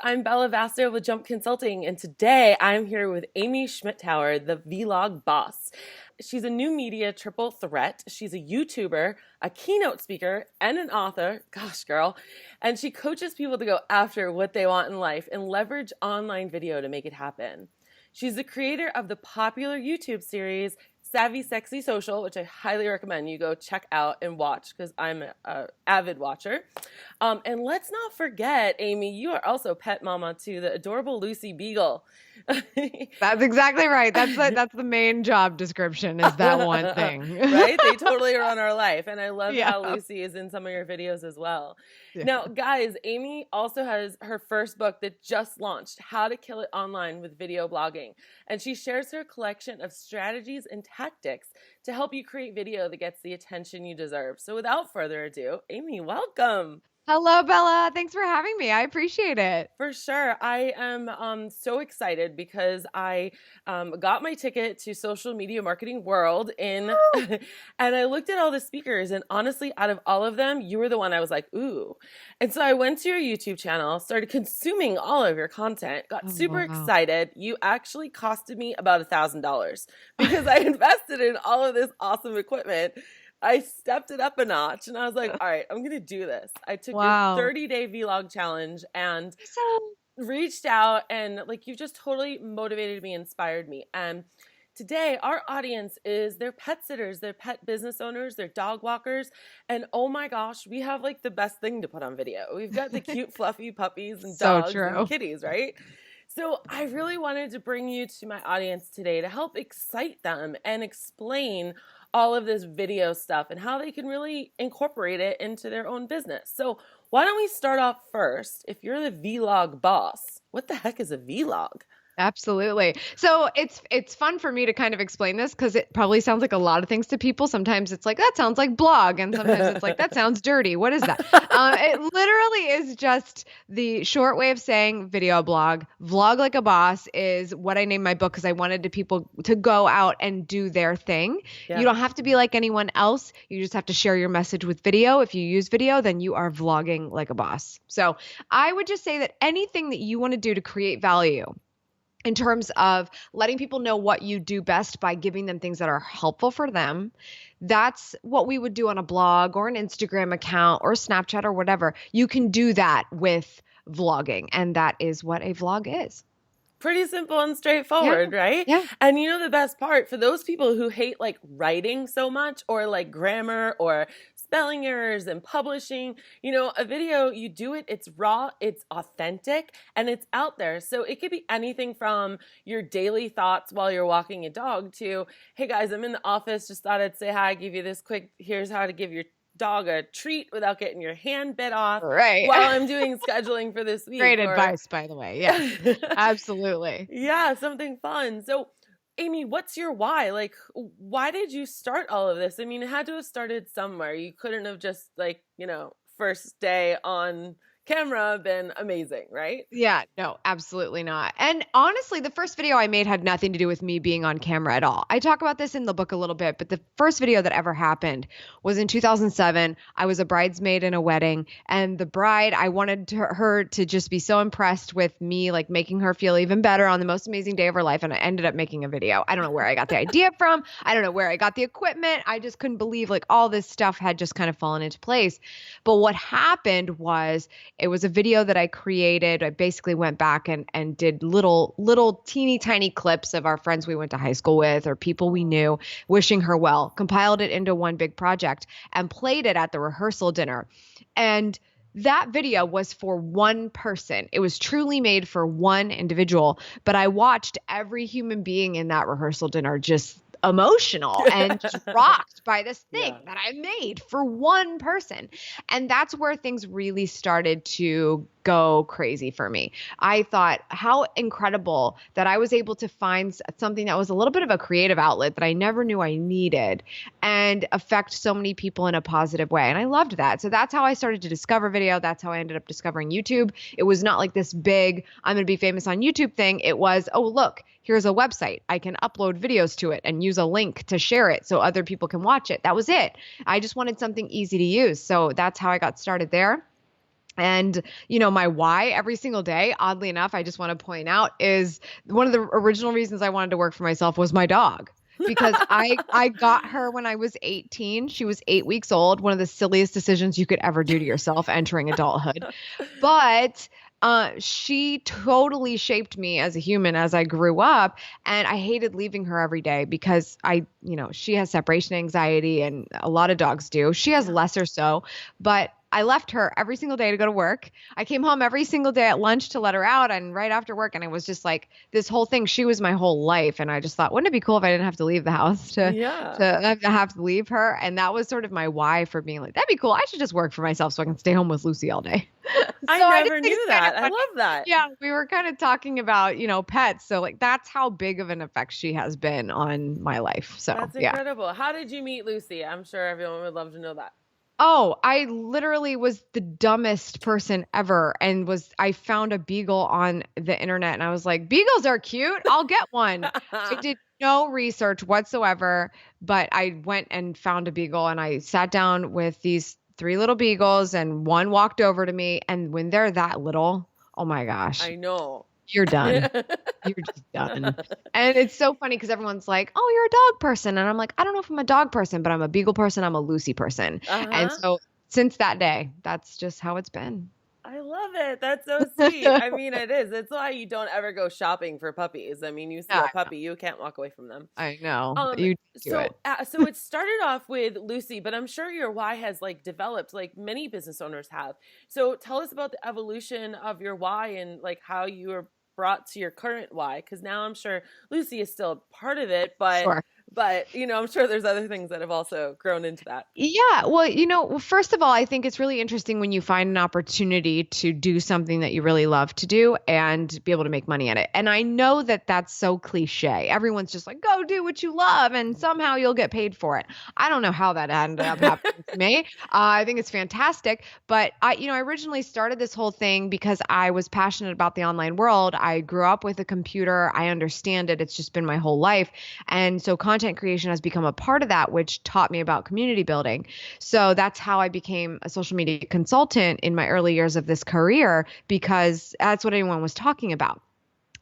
I'm Bella Vasta with Jump Consulting, and today I'm here with Amy Schmittauer, the vlog boss. She's a new media triple threat. She's a YouTuber, a keynote speaker, and an author. Gosh, girl. And she coaches people to go after what they want in life and leverage online video to make it happen. She's the creator of the popular YouTube series Savvy Sexy Social, which I highly recommend you go check out and watch because I'm an avid watcher. And let's not forget, Amy, you are also pet mama to the adorable Lucy Beagle. That's exactly right. That's the main job description is that one thing. Right? They totally run our life. And I love Yeah. how Lucy is in some of your videos as well. Yeah. Now, guys, Amy also has her first book that just launched, How to Kill It Online with Video Blogging. And she shares her collection of strategies and tactics to help you create video that gets the attention you deserve. So without further ado, Amy, welcome. Hello, Bella. Thanks for having me. I appreciate it. For sure. I am so excited because I got my ticket to social media marketing world and I looked at all the speakers, and honestly, out of all of them, you were the one I was like, ooh. And so I went to your YouTube channel, started consuming all of your content, got Oh, super wow. excited. You actually costed me about $1,000 because I invested in all of this awesome equipment. I stepped it up a notch and I was like, all right, I'm going to do this. I took Wow. your 30-day vlog challenge and So, reached out, and like you just totally motivated me, inspired me. And today our audience is their pet sitters, their pet business owners, their dog walkers. And oh my gosh, we have like the best thing to put on video. We've got the cute fluffy puppies and so dogs true. and kitties, right? So I really wanted to bring you to my audience today to help excite them and explain all of this video stuff and how they can really incorporate it into their own business. So why don't we start off first? If you're the vlog boss, what the heck is a vlog? Absolutely. So it's fun for me to kind of explain this because it probably sounds like a lot of things to people. Sometimes it's like, that sounds like blog. And sometimes it's like, that sounds dirty. What is that? It literally is just the short way of saying video blog. Vlog like a boss is what I named my book because I wanted people to go out and do their thing. Yeah. You don't have to be like anyone else. You just have to share your message with video. If you use video, then you are vlogging like a boss. So I would just say that anything that you want to do to create value in terms of letting people know what you do best by giving them things that are helpful for them. That's what we would do on a blog or an Instagram account or Snapchat or whatever. You can do that with vlogging, and that is what a vlog is. Pretty simple and straightforward, right? Yeah. And you know the best part, for those people who hate like writing so much or like grammar or spelling errors and publishing, you know, a video, you do it, it's raw, it's authentic, and it's out there. So it could be anything from your daily thoughts while you're walking a dog to, hey guys, I'm in the office, just thought I'd say hi, give you this quick, here's how to give your dog a treat without getting your hand bit off Right. while I'm doing scheduling for this week. Great advice, by the way. Yeah, absolutely. Yeah, something fun. So, Amy, what's your why? Like, why did you start all of this? I mean, it had to have started somewhere. You couldn't have just like, you know, first day on camera been amazing, right? Yeah, no, absolutely not. And honestly, the first video I made had nothing to do with me being on camera at all. I talk about this in the book a little bit, but the first video that ever happened was in 2007. I was a bridesmaid in a wedding, and the bride, I wanted her to just be so impressed with me, like making her feel even better on the most amazing day of her life. And I ended up making a video. I don't know where I got the idea from. I don't know where I got the equipment. I just couldn't believe like all this stuff had just kind of fallen into place. But what happened was, it was a video that I created. I basically went back and did little teeny tiny clips of our friends we went to high school with or people we knew wishing her well, compiled it into one big project and played it at the rehearsal dinner. And that video was for one person. It was truly made for one individual, but I watched every human being in that rehearsal dinner just emotional and just rocked by this thing that I made for one person. And that's where things really started to go crazy for me. I thought how incredible that I was able to find something that was a little bit of a creative outlet that I never knew I needed and affect so many people in a positive way. And I loved that. So that's how I started to discover video. That's how I ended up discovering YouTube. It was not like this big, I'm going to be famous on YouTube thing. It was, oh, look, here's a website. I can upload videos to it and use a link to share it so other people can watch it. That was it. I just wanted something easy to use. So that's how I got started there. And, my why every single day, oddly enough, I just want to point out, is one of the original reasons I wanted to work for myself was my dog. Because I got her when I was 18. She was 8 weeks old. One of the silliest decisions you could ever do to yourself entering adulthood. But she totally shaped me as a human as I grew up. And I hated leaving her every day because she has separation anxiety, and a lot of dogs do. She has Yeah. lesser so, but I left her every single day to go to work. I came home every single day at lunch to let her out and right after work. And it was just like this whole thing. She was my whole life. And I just thought, wouldn't it be cool if I didn't have to leave the house to Yeah. have to leave her? And that was sort of my why for being like, that'd be cool. I should just work for myself so I can stay home with Lucy all day. I So I just never think knew it's kind of that. I funny. love that. Yeah, we were kind of talking about, pets. So like that's how big of an effect she has been on my life. So That's yeah. incredible. How did you meet Lucy? I'm sure everyone would love to know that. Oh, I literally was the dumbest person ever, and I found a beagle on the internet and I was like, beagles are cute. I'll get one. I did no research whatsoever, but I went and found a beagle and I sat down with these three little beagles and one walked over to me, and when they're that little, oh my gosh, I know. you're done. You're just done. And it's so funny because everyone's like, oh, you're a dog person. And I'm like, I don't know if I'm a dog person, but I'm a beagle person. I'm a Lucy person. And Uh-huh. so since that day, that's just how it's been. I love it. That's so sweet. I mean, it is. It's why you don't ever go shopping for puppies. I mean, you see Yeah, a puppy, you can't walk away from them. I know. Um, You do so it. so it started off with Lucy, but I'm sure your why has like developed like many business owners have. So tell us about the evolution of your why and like how you were brought to your current why, because now I'm sure Lucy is still a part of it, Sure. but I'm sure there's other things that have also grown into that. Yeah, well, first of all, I think it's really interesting when you find an opportunity to do something that you really love to do and be able to make money at it. And I know that that's so cliche. Everyone's just like, go do what you love and somehow you'll get paid for it. I don't know how that ended up happening to me. I think it's fantastic. But I originally started this whole thing because I was passionate about the online world. I grew up with a computer. I understand it. It's just been my whole life. And so content creation has become a part of that, which taught me about community building. So that's how I became a social media consultant in my early years of this career, because that's what everyone was talking about.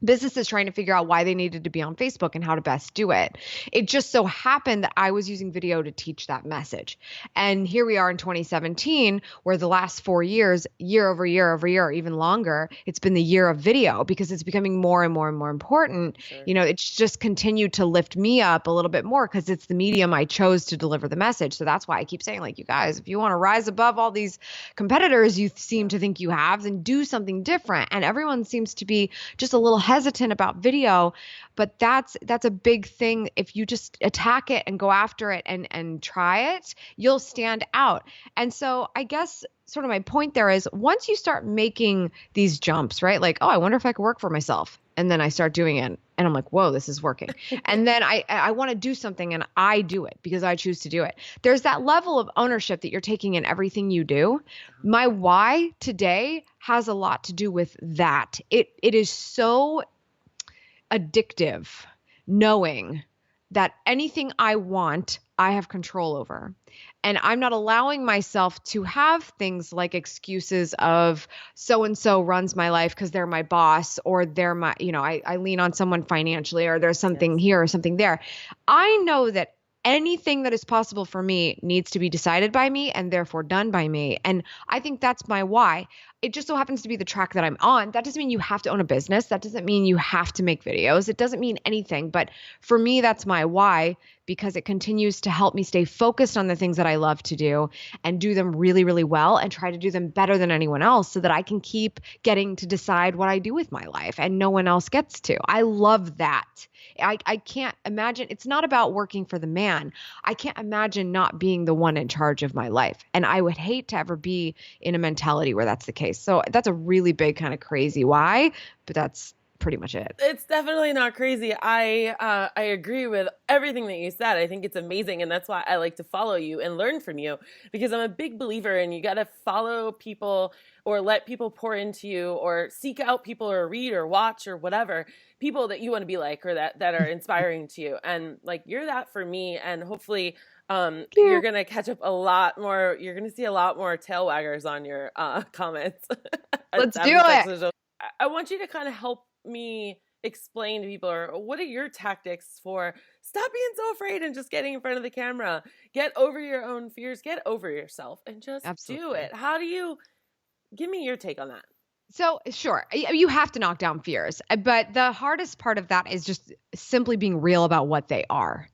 Businesses trying to figure out why they needed to be on Facebook and how to best do it. It just so happened that I was using video to teach that message. And here we are in 2017, where the last 4 years, year over year over year, or even longer, it's been the year of video because it's becoming more and more and more important. Sure. It's just continued to lift me up a little bit more because it's the medium I chose to deliver the message. So that's why I keep saying, like, you guys, if you want to rise above all these competitors you seem to think you have, then do something different. And everyone seems to be just a little hesitant about video, but that's a big thing. If you just attack it and go after it and try it, you'll stand out. And so I guess sort of my point there is, once you start making these jumps, right? Like, oh, I wonder if I could work for myself. And then I start doing it and I'm like, whoa, this is working. And then I want to do something and I do it because I choose to do it. There's that level of ownership that you're taking in everything you do. My why today has a lot to do with that. It is so addictive knowing that anything I want, I have control over. And I'm not allowing myself to have things like excuses of so-and-so runs my life because they're my boss, or they're my, I lean on someone financially, or there's something here or something there. I know that anything that is possible for me needs to be decided by me and therefore done by me. And I think that's my why. It just so happens to be the track that I'm on. That doesn't mean you have to own a business. That doesn't mean you have to make videos. It doesn't mean anything. But for me, that's my why, because it continues to help me stay focused on the things that I love to do and do them really, really well and try to do them better than anyone else so that I can keep getting to decide what I do with my life and no one else gets to. I love that. I can't imagine. It's not about working for the man. I can't imagine not being the one in charge of my life. And I would hate to ever be in a mentality where that's the case. So that's a really big kind of crazy why, but that's pretty much it. It's definitely not crazy. I agree with everything that you said. I think it's amazing, and that's why I like to follow you and learn from you, because I'm a big believer in you got to follow people or let people pour into you or seek out people or read or watch or whatever, people that you want to be like or that are inspiring to you. And like you're that for me, and hopefully you're going to catch up a lot more. You're going to see a lot more tail waggers on your comments. Let's do it. I want you to kind of help me explain to people, or what are your tactics for stop being so afraid and just getting in front of the camera, get over your own fears, get over yourself, and just do it. How do you give me your take on that? So sure, you have to knock down fears, but the hardest part of that is just simply being real about what they are.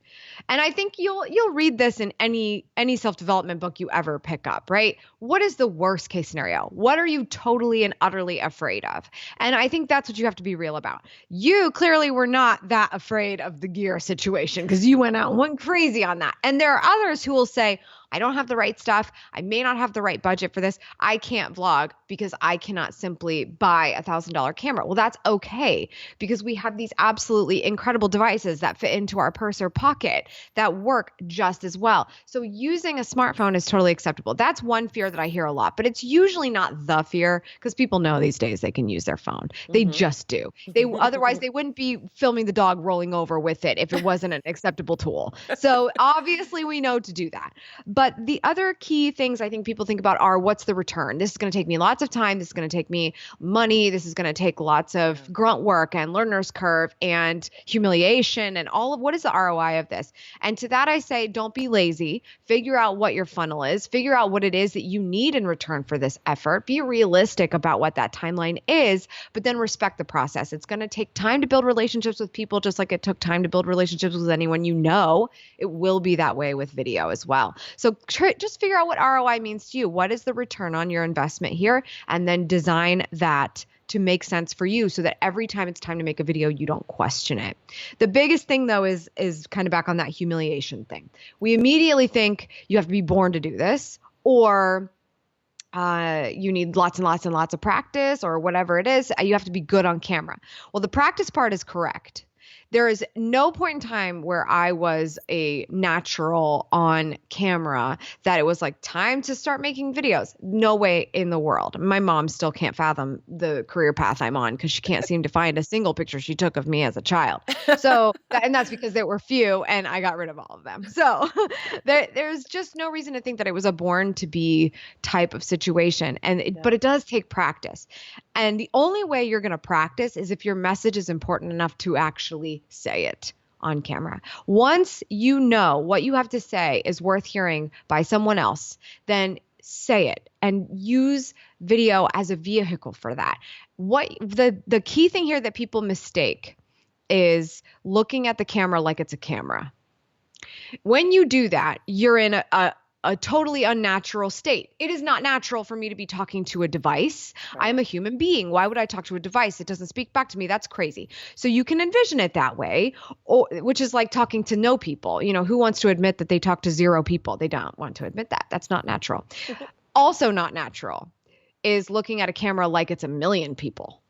And I think you'll read this in any self-development book you ever pick up, right? What is the worst case scenario? What are you totally and utterly afraid of? And I think that's what you have to be real about. You clearly were not that afraid of the gear situation because you went out and went crazy on that. And there are others who will say, I don't have the right stuff. I may not have the right budget for this. I can't vlog because I cannot simply buy $1,000 camera. Well, that's okay because we have these absolutely incredible devices that fit into our purse or pocket that work just as well. So using a smartphone is totally acceptable. That's one fear that I hear a lot, but it's usually not the fear because people know these days they can use their phone. They just do. Otherwise they wouldn't be filming the dog rolling over with it if it wasn't an acceptable tool. So obviously we know to do that. But the other key things I think people think about are what's the return? This is going to take me lots of time. This is going to take me money. This is going to take lots of grunt work and learner's curve and humiliation and all of what is the ROI of this? And to that I say, don't be lazy. Figure out what your funnel is. Figure out what it is that you need in return for this effort. Be realistic about what that timeline is, but then respect the process. It's going to take time to build relationships with people just like it took time to build relationships with anyone you know. It will be that way with video as well. So just figure out what ROI means to you. What is the return on your investment here? And then design that to make sense for you so that every time it's time to make a video, you don't question it. The biggest thing though is kind of back on that humiliation thing. We immediately think you have to be born to do this, or you need lots and lots and lots of practice, or whatever it is. You have to be good on camera. Well, the practice part is correct. There is no point in time where I was a natural on camera that it was like time to start making videos. No way in the world. My mom still can't fathom the career path I'm on because she can't seem to find a single picture she took of me as a child. So, and that's because there were few and I got rid of all of them. So there's just no reason to think that it was a born to be type of situation. But it does take practice. And the only way you're going to practice is if your message is important enough to actually say it on camera. Once you know what you have to say is worth hearing by someone else, then say it and use video as a vehicle for that. What the key thing here that people mistake is looking at the camera like it's a camera. When you do that, you're in a totally unnatural state. It is not natural for me to be talking to a device. Right. I'm a human being. Why would I talk to a device? It doesn't speak back to me. That's crazy. So you can envision it that way, which is like talking to no people. You know, who wants to admit that they talk to 0 people? They don't want to admit that. That's not natural. Also not natural is looking at a camera like it's 1 million people.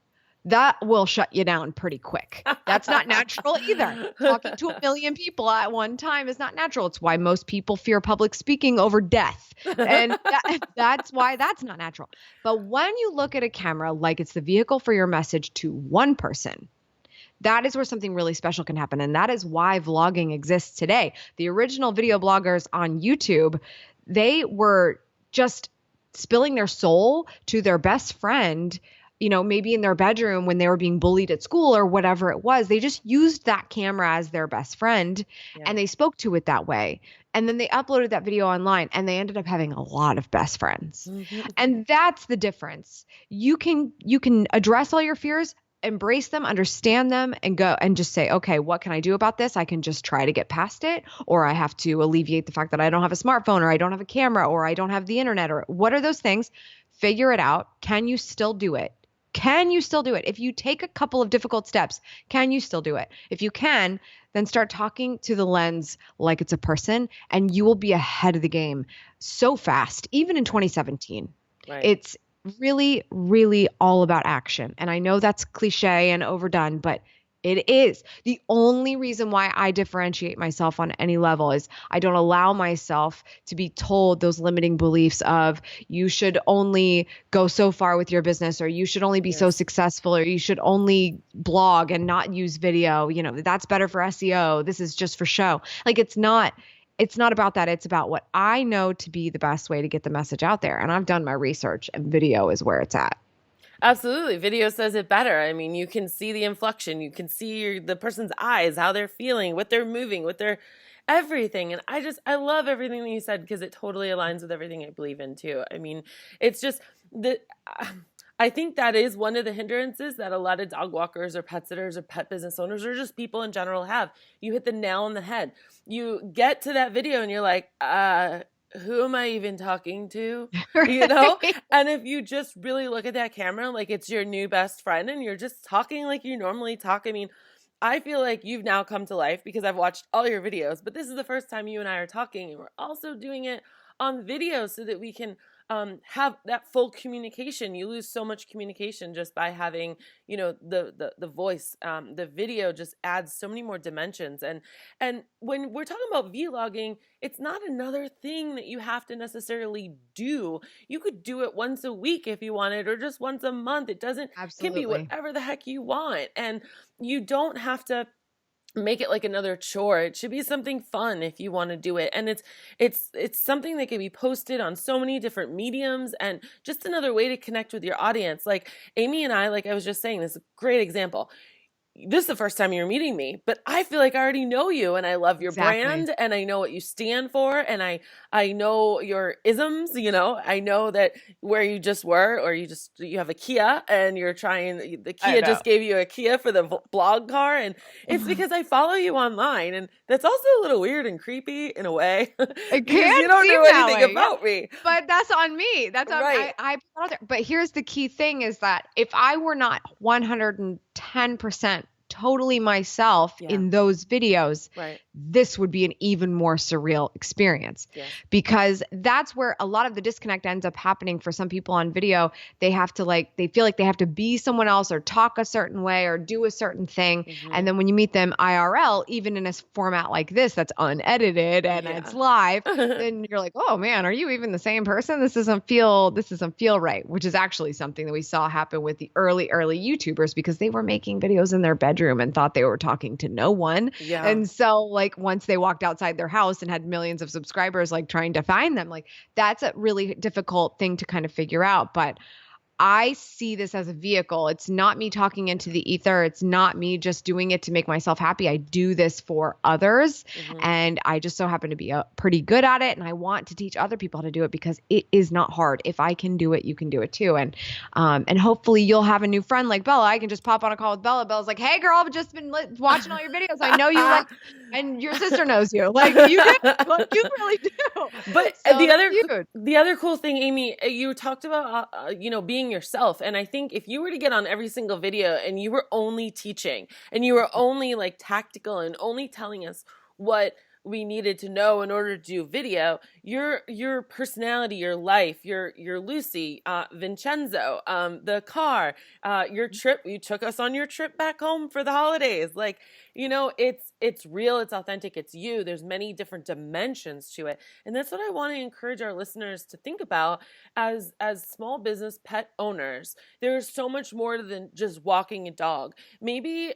That will shut you down pretty quick. That's not natural either. Talking to 1 million people at one time is not natural. It's why most people fear public speaking over death. And that's why that's not natural. But when you look at a camera like it's the vehicle for your message to one person, that is where something really special can happen. And that is why vlogging exists today. The original video bloggers on YouTube, they were just spilling their soul to their best friend, you know, maybe in their bedroom when they were being bullied at school or whatever it was. They just used that camera as their best friend and they spoke to it that way. And then they uploaded that video online and they ended up having a lot of best friends. Mm-hmm. And that's the difference. You can address all your fears, embrace them, understand them, and go and just say, okay, what can I do about this? I can just try to get past it, or I have to alleviate the fact that I don't have a smartphone, or I don't have a camera, or I don't have the internet, or what are those things? Figure it out. Can you still do it? Can you still do it? If you take a couple of difficult steps, can you still do it? If you can, then start talking to the lens like it's a person, and you will be ahead of the game so fast, even in 2017. Right. really, really all about action. And I know that's cliche and overdone, but it is. The only reason why I differentiate myself on any level is I don't allow myself to be told those limiting beliefs of you should only go so far with your business, or you should only be so Yes. successful, or you should only blog and not use video. That's better for SEO. This is just for show. Like it's not about that. It's about what I know to be the best way to get the message out there. And I've done my research, and video is where it's at. Absolutely. Video says it better. I mean, you can see the inflection, you can see the person's eyes, how they're feeling, what they're moving, what they're everything. And I love everything that you said because it totally aligns with everything I believe in too. I mean, it's just the I think that is one of the hindrances that a lot of dog walkers or pet sitters or pet business owners or just people in general have. You hit the nail on the head. You get to that video and you're like, who am I even talking to? You know? Right. And if you just really look at that camera like it's your new best friend and you're just talking like you normally talk, I mean, I feel like you've now come to life because I've watched all your videos, but this is the first time you and I are talking, and we're also doing it on video so that we can have that full communication. You lose so much communication just by having, the voice. The video just adds so many more dimensions. And when we're talking about vlogging, it's not another thing that you have to necessarily do. You could do it once a week if you wanted, or just once a month. It can be Absolutely. whatever the heck you want. And you don't have to make it like another chore. It should be something fun if you want to do it. And it's something that can be posted on so many different mediums, and just another way to connect with your audience. Like Amy and I, like I was just saying, this is a great example. This is the first time you're meeting me, but I feel like I already know you, and I love your Exactly. brand, and I know what you stand for, and I know your isms. I know that where you just were, or you have a Kia and you're trying, the I Kia know. just gave you a Kia for the blog car, and it's because I follow you online, and that's also a little weird and creepy in a way It because you can don't seem know that anything way. Yeah. about me. But that's on me. That's on Right. I put it out there. But here's the key thing is that if I were not 110% totally myself Yeah. in those videos, Right. this would be an even more surreal experience, Yes. because that's where a lot of the disconnect ends up happening for some people on video. They feel like they have to be someone else, or talk a certain way, or do a certain thing. Mm-hmm. And then when you meet them IRL, even in a format like this that's unedited and it's Yeah. live, then you're like, oh man, are you even the same person? This doesn't feel right, which is actually something that we saw happen with the early YouTubers, because they were making videos in their bedroom and thought they were talking to no one. Yeah. And so like once they walked outside their house and had millions of subscribers, like trying to find them, like that's a really difficult thing to kind of figure out. But I see this as a vehicle. It's not me talking into the ether. It's not me just doing it to make myself happy. I do this for others, Mm-hmm. and I just so happen to be pretty good at it. And I want to teach other people how to do it, because it is not hard. If I can do it, you can do it too. And hopefully you'll have a new friend like Bella. I can just pop on a call with Bella. Bella's like, "Hey, girl, I've just been watching all your videos. I know you like, and your sister knows you. Like you do. Like you really do." But So the that's other huge. the other cool thing, Amy, you talked about being yourself, and I think if you were to get on every single video and you were only teaching and you were only like tactical and only telling us what we needed to know in order to do video, your personality, your life, your Lucy, Vincenzo, the car, your trip, you took us on your trip back home for the holidays, like it's real, it's authentic, it's you. There's many different dimensions to it, and that's what I want to encourage our listeners to think about as small business pet owners. There's so much more than just walking a dog. Maybe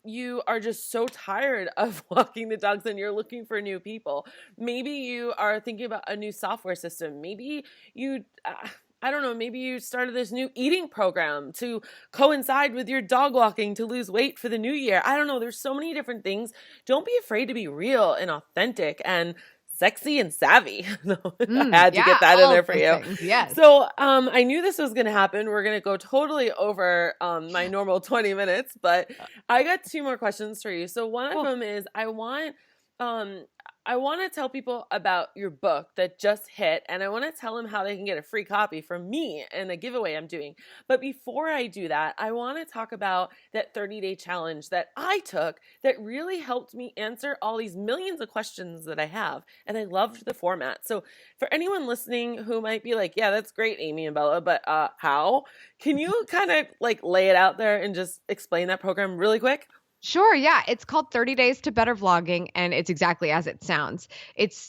you are just so tired of walking the dogs and you're looking for new people. Maybe you are thinking about a new software system. Maybe you I don't know, maybe you started this new eating program to coincide with your dog walking to lose weight for the new year. I don't know. There's so many different things. Don't be afraid to be real and authentic and sexy and savvy. I had to Yeah, get that in all there of for those you. things. Yes. So I knew this was going to happen. We're going to go totally over my normal 20 minutes, but I got two more questions for you. So one of Cool. them is, I want um, I want to tell people about your book that just hit, and I want to tell them how they can get a free copy from me and a giveaway I'm doing. But before I do that, I want to talk about that 30-day challenge that I took that really helped me answer all these millions of questions that I have. And I loved the format. So for anyone listening who might be like, yeah, that's great, Amy and Bella, but how? Can you kind of like lay it out there and just explain that program really quick? Sure, yeah. It's called 30 Days to Better Vlogging, and it's exactly as it sounds.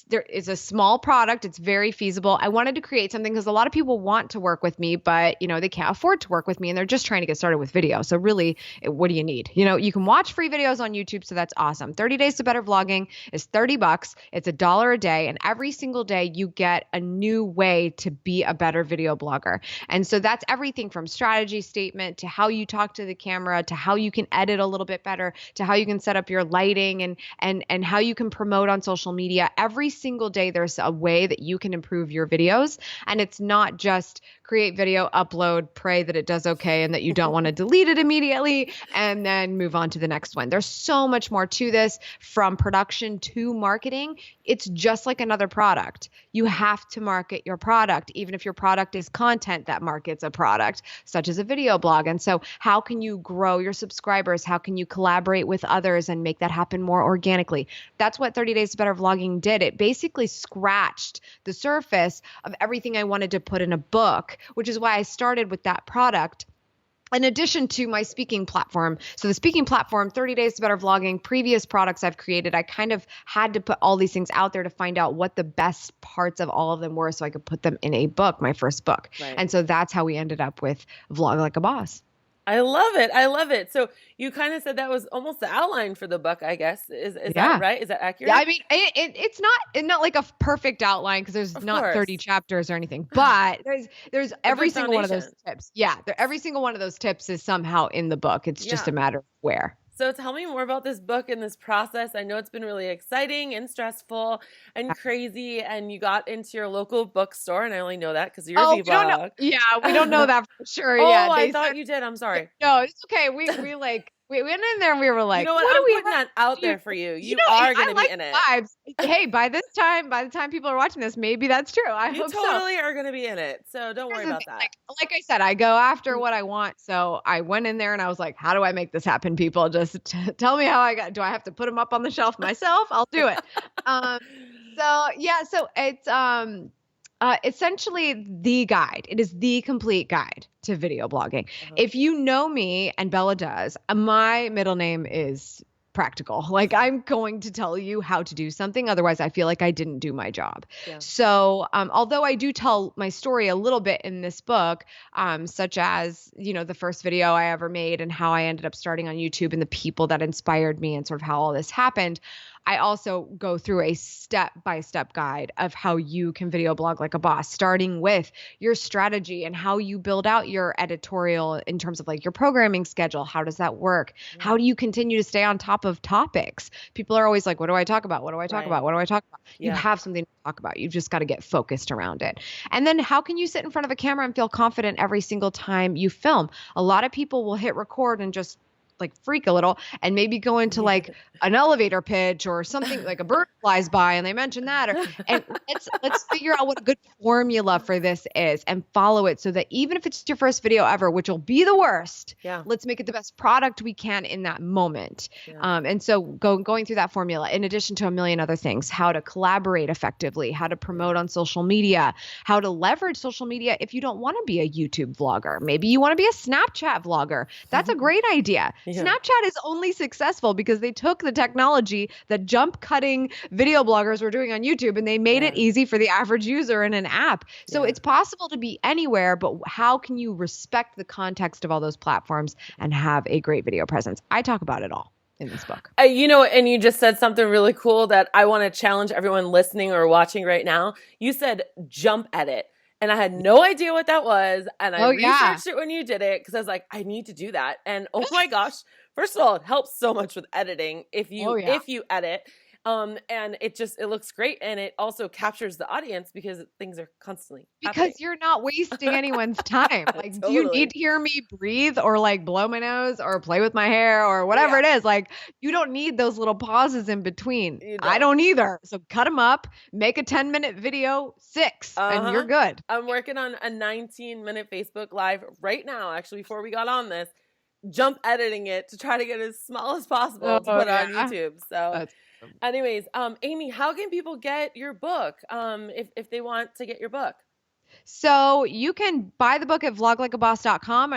There is a small product, it's very feasible. I wanted to create something because a lot of people want to work with me, but they can't afford to work with me and they're just trying to get started with video. So really, what do you need? You can watch free videos on YouTube, so that's awesome. 30 Days to Better Vlogging is $30. It's $1 a day, and every single day you get a new way to be a better video blogger. And so that's everything from strategy statement to how you talk to the camera to how you can edit a little bit better, to how you can set up your lighting and how you can promote on social media. Every single day there's a way that you can improve your videos, and it's not just create video, upload, pray that it does okay and that you don't want to delete it immediately and then move on to the next one. There's so much more to this, from production to marketing. It's just like another product. You have to market your product, even if your product is content that markets a product, such as a video blog. And so how can you grow your subscribers? How can you collaborate with others and make that happen more organically? That's what 30 Days to Better Vlogging did. It basically scratched the surface of everything I wanted to put in a book, which is why I started with that product. In addition to my speaking platform. So the speaking platform, 30 Days to Better Vlogging, previous products I've created, I kind of had to put all these things out there to find out what the best parts of all of them were so I could put them in a book, my first book. Right. And so that's how we ended up with Vlog Like a Boss. I love it. I love it. So you kind of said that was almost the outline for the book, I guess. Is that right? Is that accurate? Yeah, I mean, it's not like a perfect outline because there's not 30 chapters or anything, but there's every single one of those tips. Yeah, every single one of those tips is somehow in the book. It's just a matter of where. So tell me more about this book and this process. I know it's been really exciting and stressful and crazy, and you got into your local bookstore, and I only know that because of your vlog. Yeah, we don't know that for sure. Oh, yeah, I thought you did. I'm sorry. No, it's okay. We went in there and we were like, you know what? I'm putting that out there for you. You are going to be in it. Vibes. Hey, by the time people are watching this, maybe that's true. I hope so. You totally are going to be in it. So don't worry about that. Like I said, I go after what I want. So I went in there and I was like, how do I make this happen, people? Just tell me how do I have to put them up on the shelf myself? I'll do it. So it's essentially the guide. It is the complete guide to video blogging. If you know me, and Bella does, my middle name is practical. Like, I'm going to tell you how to do something. Otherwise, I feel like I didn't do my job. Yeah. So although I do tell my story a little bit in this book, such as, the first video I ever made and how I ended up starting on YouTube and the people that inspired me and sort of how all this happened, I also go through a step-by-step guide of how you can video blog like a boss, starting with your strategy and how you build out your editorial in terms of like your programming schedule. How does that work? Yeah. How do you continue to stay on top of topics? People are always like, what do I talk about? What do I talk about? What do I talk about? Yeah. You have something to talk about. You've just got to get focused around it. And then how can you sit in front of a camera and feel confident every single time you film? A lot of people will hit record and just like freak a little and maybe go into like an elevator pitch or something, like a bird flies by and they mention that, and let's figure out what a good formula for this is and follow it so that even if it's your first video ever, which will be the worst, let's make it the best product we can in that moment. And so going through that formula, in addition to a million other things, how to collaborate effectively, how to promote on social media, how to leverage social media if you don't want to be a YouTube vlogger. Maybe you want to be a Snapchat vlogger. That's a great idea. Yeah. Snapchat is only successful because they took the technology that jump cutting video bloggers were doing on YouTube and they made it easy for the average user in an app. So it's possible to be anywhere, but how can you respect the context of all those platforms and have a great video presence? I talk about it all in this book. And you just said something really cool that I want to challenge everyone listening or watching right now. You said jump edit. And I had no idea what that was. And I researched it when you did it because I was like, I need to do that. And oh my gosh, first of all, it helps so much with editing if you edit. And it looks great, and it also captures the audience because things are constantly happening. Because you're not wasting anyone's time. Like, do you need Totally. to hear me breathe or like blow my nose or play with my hair or whatever Yeah, it is? Like, you don't need those little pauses in between. you I don't. don't either. So cut them up, make a 10-minute video, 6, and you're Uh-huh. good. I'm working on a 19-minute Facebook Live right now, actually, before we got on this, jump editing it to try to get as small as possible to Oh, put on yeah. YouTube. So, That's awesome. anyways, Amy, how can people get your book? If they want to get your book? So you can buy the book at vloglikeaboss.com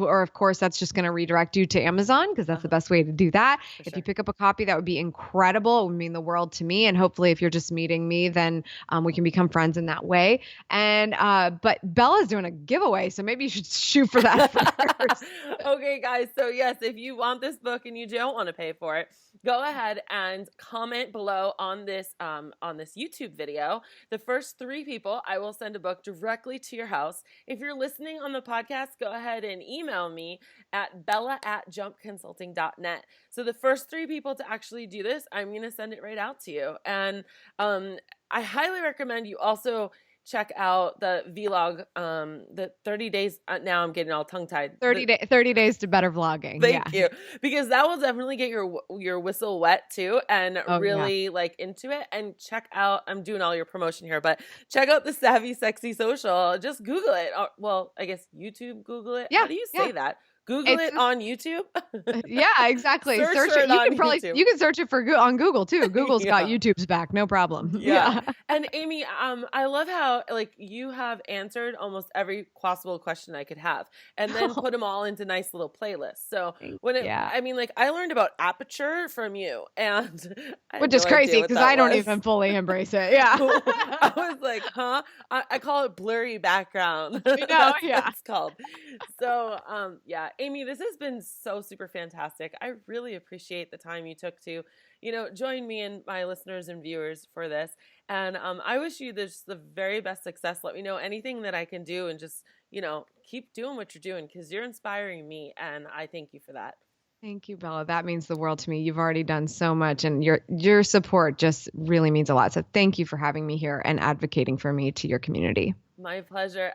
or of course that's just going to redirect you to Amazon because that's the Uh-huh, best way to do that. for If you sure. pick up a copy, that would be incredible. It would mean the world to me. And hopefully if you're just meeting me, then we can become friends in that way. And but Bella's doing a giveaway, so maybe you should shoot for that first. Okay, guys. So yes, if you want this book and you don't want to pay for it, go ahead and comment below on this YouTube video. The first 3 people, I will send a book directly to your house. If you're listening on the podcast, go ahead and email me at bella@jumpconsulting.net. So the first 3 people to actually do this, I'm going to send it right out to you. And I highly recommend you also check out the vlog, the 30 days. Now I'm getting all tongue tied. 30 days to better vlogging. Thank Yeah. you, because that will definitely get your whistle wet too, and Oh, yeah. really like into it. And check out, I'm doing all your promotion here, but check out the Savvy Sexy Social. Just Google it. Well, I guess YouTube. Google it. How Yeah. do you Yeah. say that? Google It's it on YouTube. Yeah, exactly. Search Search for it. it You on can probably YouTube. you can search it for on Google too. Google's got Yeah. YouTube's back, no problem. Yeah. Yeah. And Amy, I love how like you have answered almost every possible question I could have and then put them all into nice little playlists. So Yeah. I mean, like I learned about aperture from you and I had Which is no idea crazy what because that I don't was. even fully embrace it. Yeah. I was like, huh? I call it blurry background. know, That's yeah. what it's called. So, yeah, Amy, this has been so super fantastic. I really appreciate the time you took to, join me and my listeners and viewers for this. And I wish you the very best success. Let me know anything that I can do and just, keep doing what you're doing because you're inspiring me. And I thank you for that. Thank you, Bella. That means the world to me. You've already done so much and your support just really means a lot. So thank you for having me here and advocating for me to your community. My pleasure.